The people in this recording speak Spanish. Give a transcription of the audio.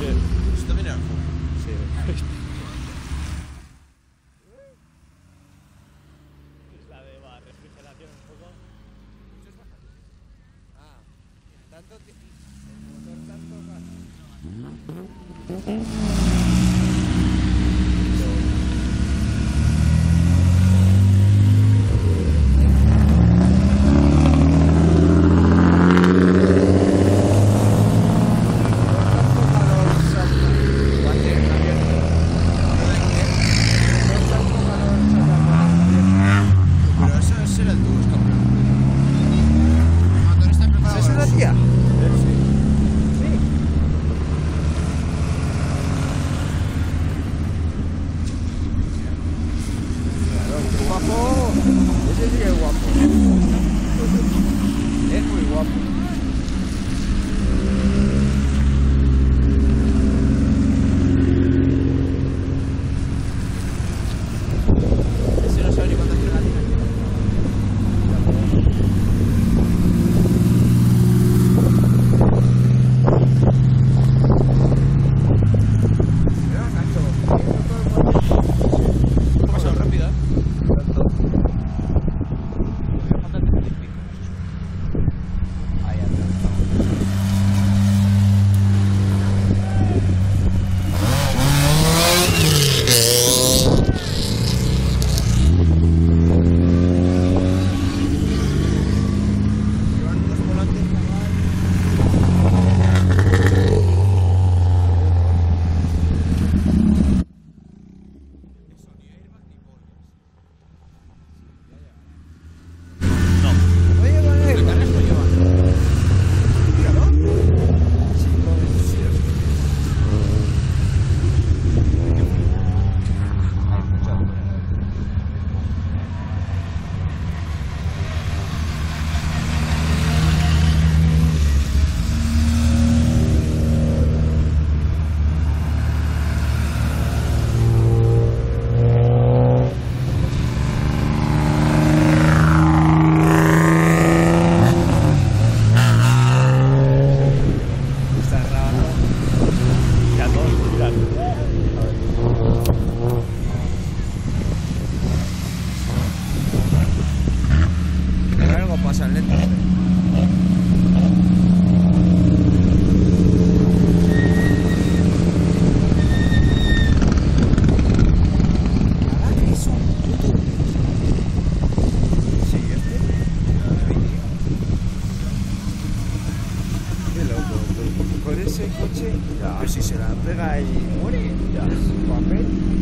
Esto viene al fondo. Sí. Es la de refrigeración un poco. Ah, tanto el motor tanto Pero eso será el tuyo, cabrón. El motor está preparado. ¿Es una tía? Claro, qué guapo. Ese sí que es guapo. Es muy guapo. Ese no sabe ni cuántas pegatinas tiene. Mira, Nacho. Ha pasado rápido, ¿eh? Tanto. Me falta el 30 y pico. Ahí atrás. Llevan unos volantes, Oye, con ¿de él. cargas no llevan? Míralo. Sí, con él. Sí. Hay mucha está raro. Ya todos miran. Pero algo pasa lento. Sí, este. Qué loco. Con ese coche, pues si se la pega y muere. Ya. Papel.